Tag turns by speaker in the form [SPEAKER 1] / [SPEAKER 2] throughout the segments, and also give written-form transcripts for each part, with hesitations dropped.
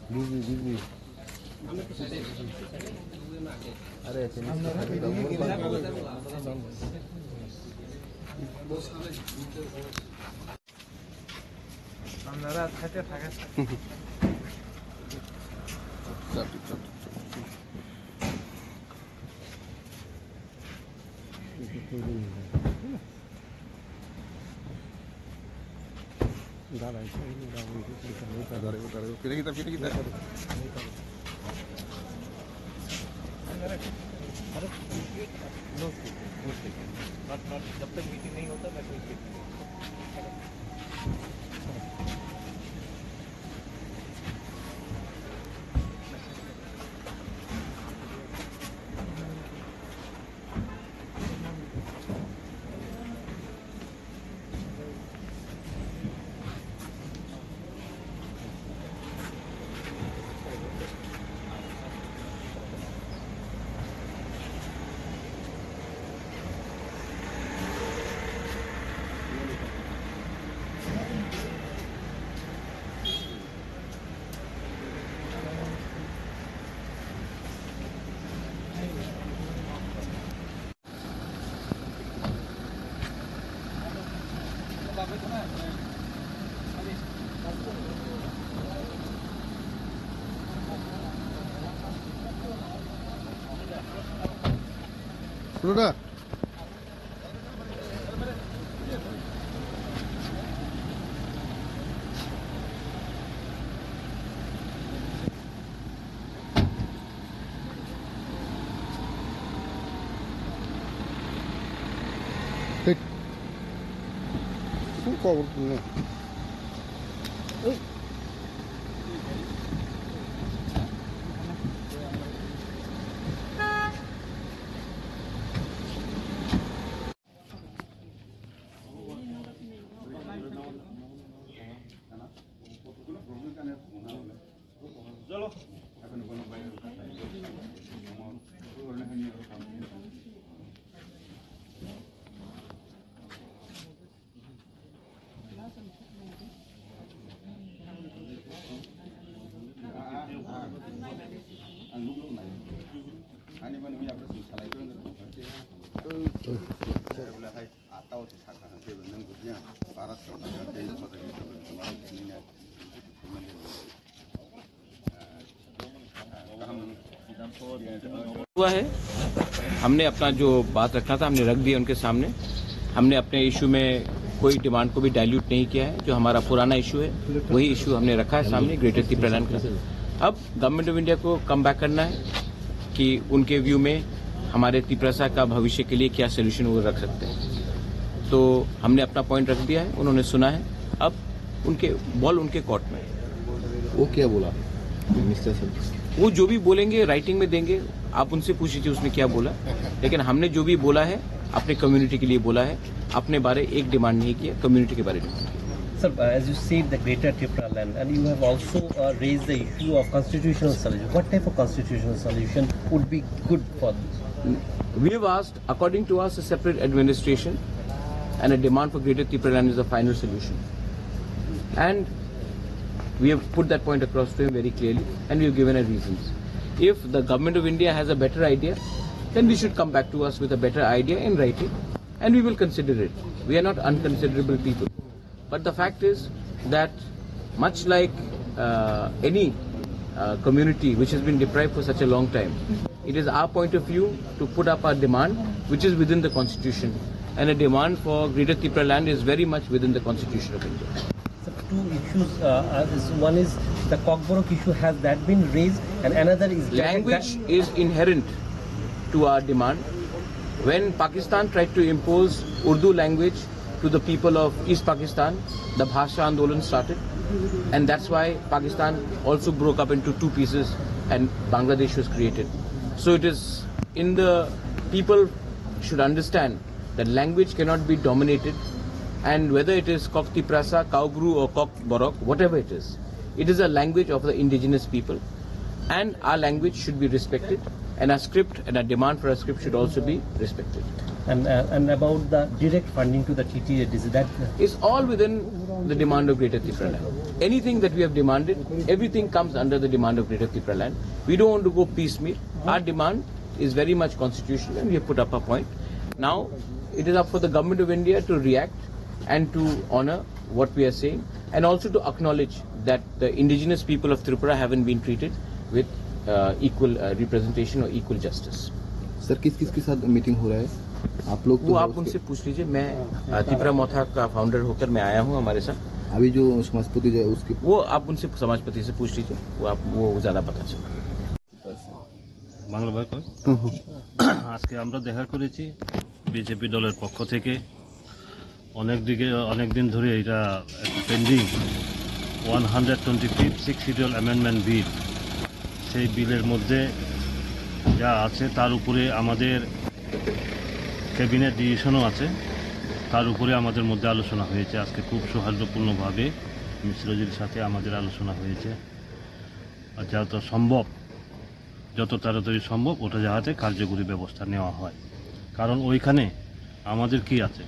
[SPEAKER 1] Busy. अरे kita.
[SPEAKER 2] Not जब तक मीटिंग नहीं होता मैं कोई
[SPEAKER 1] Sudah. Kau ni.
[SPEAKER 2] हुआ है। हमने अपना जो बात रखना था हमने रख दिया उनके सामने। हमने अपने इशू में कोई डिमांड को भी डाइल्यूट नहीं किया है। जो हमारा पुराना इशू है वही इशू हमने रखा है सामने ग्रेटर त्रिपुरा लैंड का। अब गवर्नमेंट ऑफ इंडिया को कम बैक करना है कि उनके व्यू में हमारे त्रिपुरा का भविष्य के लिए क्या सोल्यूशन वो रख सकते हैं। तो हमने अपना पॉइंट रख दिया है, उन्होंने सुना है। अब उनके बॉल उनके कोर्ट में।
[SPEAKER 1] वो क्या बोला मिस्टर सर?
[SPEAKER 2] वो जो भी बोलेंगे राइटिंग में देंगे, आप उनसे पूछ लीजिए उसने क्या बोला। लेकिन हमने जो भी बोला है अपने कम्युनिटी के लिए बोला है, अपने बारे एक डिमांड नहीं किया, कम्युनिटी के बारे में।
[SPEAKER 3] Sir, as you said, the Greater Tripura land, and you have also raised the issue of constitutional solution. What type of constitutional solution would be good for this?
[SPEAKER 2] We have asked, according to us, a separate administration and a demand for Greater Tripura land is the final solution. And we have put that point across to him very clearly, and we have given our reasons. If the government of India has a better idea, then we should come back to us with a better idea in writing, and we will consider it. We are not unconsiderable people. But the fact is that much like any community which has been deprived for such a long time, it is our point of view to put up our demand which is within the constitution, and a demand for Greater Tripura land is very much within the constitution of India.
[SPEAKER 3] So two issues, one is the Kokborok issue, has that been raised, and another is
[SPEAKER 2] language is inherent to our demand. When Pakistan tried to impose Urdu language to the people of East Pakistan, the Bhasha Andolan started, and that's why Pakistan also broke up into two pieces and Bangladesh was created. So it is in the people should understand that language cannot be dominated, and whether it is Kok Tiprasa, Kaugru or Kok Borok, whatever it is, It is a language of the indigenous people, and our language should be respected, and our script and our demand for our script should also be respected.
[SPEAKER 3] And about the direct funding to the TTAD, is that
[SPEAKER 2] It's all within the demand of Greater Tripura Land. Anything that we have demanded, everything comes under the demand of Greater Tripura Land. We don't want to go piecemeal. Our demand is very much constitutional, and we have put up a point. Now, it is up for the Government of India to react and to honor what we are saying, and also to acknowledge that the indigenous people of Tripura haven't been treated with equal representation or equal justice.
[SPEAKER 1] Sir किस किस के साथ meeting हो रहा है आप लोग
[SPEAKER 2] वो आप उनसे पूछ लीजिए. मैं त्रिपुरा मोथा का फाउंडर होकर मैं आया हूँ हमारे साथ.
[SPEAKER 1] अभी जो समाजपति जो है उसके
[SPEAKER 2] वो आप उनसे समाजपति से पूछ लीजिए, वो ज़्यादा पता चलेगा.
[SPEAKER 4] বাংলা ভাই কয়? আজকে আমরা দেখা করেছি বিজেপি দলের পক্ষ থেকে অনেক দিন ধরে এটা পেন্ডিং 125 শিডিউল অ্যামেন্ডমেন্ট বিল, সেই বিলের মধ্যে যা আছে তার উপরে আমাদের ক্যাবিনেট ডিসিশনও আছে, তার উপরে আমাদের মধ্যে আলোচনা হয়েছে. আজকে খুব সৌহার্দ্যপূর্ণভাবে মিশ্রজির সাথে আমাদের আলোচনা হয়েছে. আর যত তাড়াতাড়ি সম্ভব ওটা যাতে কার্যকরী ব্যবস্থা নেওয়া হয়. কারণ ওইখানে আমাদের কি আছে,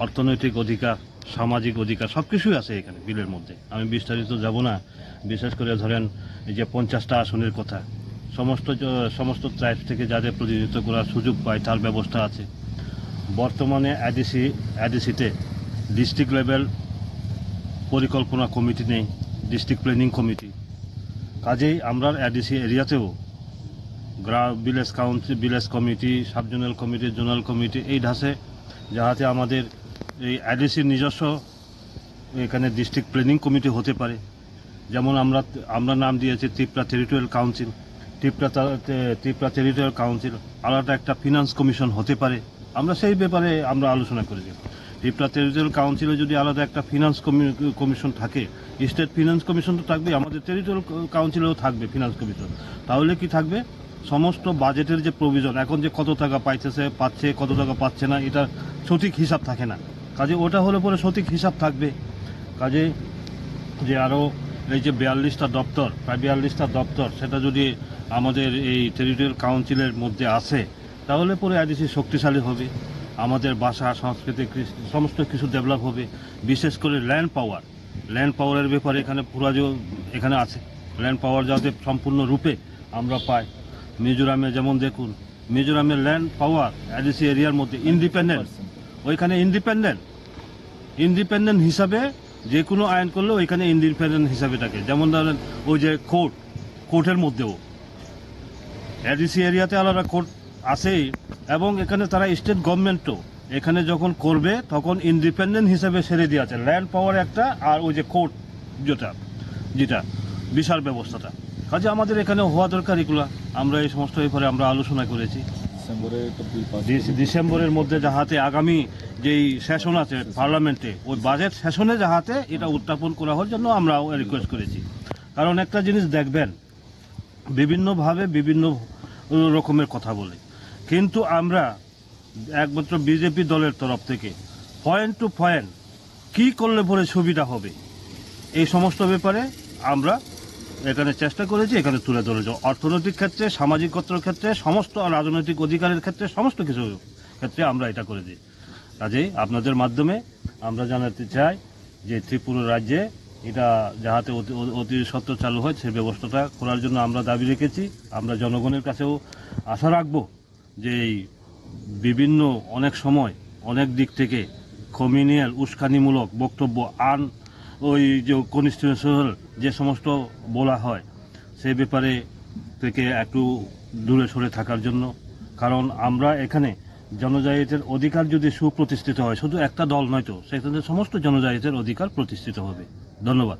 [SPEAKER 4] অর্থনৈতিক অধিকার, সামাজিক অধিকার সব কিছুই আছে এখানে বিলের মধ্যে. আমি বিস্তারিত যাব না. বিশেষ করে ধরেন এই যে 50টা আসনের কথা, সমস্ত ট্রাইব থেকে যাদের প্রতিনিধিত্ব করার সুযোগ পায় তার ব্যবস্থা আছে. বর্তমানে অ্যাডিসিতে ডিস্ট্রিক্ট লেভেল পরিকল্পনা কমিটি নেই, ডিস্ট্রিক্ট প্ল্যানিং কমিটি. কাজেই আমরা অ্যাডিসি এরিয়াতেও village committee, sub zonal committee, zonal committee এই ধাঁচে যাতে আমাদের এই অ্যাডিসির নিজস্ব এখানে ডিস্ট্রিক্ট প্ল্যানিং কমিটি হতে পারে. যেমন আমরা নাম দিয়েছি Tripura territorial council. Tripura territorial council আলাদা একটা ফিনান্স কমিশন হতে পারে. আমরা সেই ব্যাপারে আমরা আলোচনা করেছি. ত্রিপুরা টেরিটোরিয়াল কাউন্সিলে যদি আলাদা একটা ফিনান্স কমিশন থাকে, স্টেট ফিনান্স কমিশন তো থাকবে, আমাদের টেরিটোরিয়াল কাউন্সিলেও থাকবে ফিনান্স কমিশন. তাহলে কি থাকবে, সমস্ত বাজেটের যে প্রভিজন এখন যে কত টাকা পাচ্ছে কত টাকা পাচ্ছে না, এটা সঠিক হিসাব থাকে না. কাজে ওটা হলে পরে সঠিক হিসাব থাকবে. কাজে যে আরও এই যে 42টা দপ্তর, প্রায় 42টা দপ্তর, সেটা যদি আমাদের এই টেরিটোরিয়াল কাউন্সিলের মধ্যে আসে তাহলে পরে আইডিসি শক্তিশালী হবে. আমাদের ভাষা, সংস্কৃতি সমস্ত কিছু ডেভেলপ হবে. বিশেষ করে ল্যান্ড পাওয়ারের ব্যাপারে এখানে আছে. ল্যান্ড পাওয়ার যাতে সম্পূর্ণ রূপে আমরা পাই. মিজোরামে যেমন দেখুন, মিজোরামের ল্যান্ড পাওয়ার আইডিসি এরিয়ার মধ্যে ইন্ডিপেন্ডেন্ট, ওইখানে ইন্ডিপেন্ডেন্ট হিসাবে যে কোনো আইন করলে ওইখানে ইন্ডিপেন্ডেন্ট হিসাবে থাকে. যেমন ধরেন ওই যে কোর্টের মধ্যেও এডিসি এরিয়াতে আলাদা কোর্ট আছেই, এবং এখানে তারা স্টেট গভর্নমেন্টও এখানে যখন করবে তখন ইন্ডিপেন্ডেন্ট হিসাবে সেরে দিয়ে আছে. ল্যান্ড পাওয়ার একটা, আর ওই যে কোর্ট যেটা বিচার ব্যবস্থাটা. কাজে আমাদের এখানে হওয়া দরকার এগুলো. আমরা এই সমস্ত ব্যাপারে আমরা আলোচনা করেছি. ডিসেম্বরের মধ্যে যাহাতে আগামী যেই সেশন আছে পার্লামেন্টে, ওই বাজেট সেশনে যাহাতে এটা উত্থাপন করা হওয়ার জন্য আমরা রিকোয়েস্ট করেছি. কারণ একটা জিনিস দেখবেন, বিভিন্নভাবে বিভিন্ন রকমের কথা বলে, কিন্তু আমরা একমাত্র বিজেপি দলের তরফ থেকে পয়েন্ট টু পয়েন্ট কী করলে পরে সুবিধা হবে এই সমস্ত ব্যাপারে আমরা এখানে চেষ্টা করেছি, এখানে তুলে ধরেছি. অর্থনৈতিক ক্ষেত্রে, সামাজিকতার ক্ষেত্রে, সমস্ত রাজনৈতিক অধিকারের ক্ষেত্রে, সমস্ত কিছু ক্ষেত্রে আমরা এটা করেছি. কাজেই আপনাদের মাধ্যমে আমরা জানাতে চাই যে ত্রিপুরা রাজ্যে এটা যাহাতে অতি সত্ত্বর চালু হয় সেই ব্যবস্থাটা করার জন্য আমরা দাবি রেখেছি. আমরা জনগণের কাছেও আশা রাখব যে এই বিভিন্ন অনেক সময় অনেক দিক থেকে কমিউনিয়াল উস্কানিমূলক বক্তব্য ওই যে কনস্টিটিউশনাল যে সমস্ত বলা হয় সেই ব্যাপারে থেকে একটু দূরে সরে থাকার জন্য. কারণ আমরা এখানে জনজাতিদের অধিকার যদি সুপ্রতিষ্ঠিত হয়, শুধু একটা দল নয়তো সেখানে সমস্ত জনজাতিদের অধিকার প্রতিষ্ঠিত হবে. ধন্যবাদ.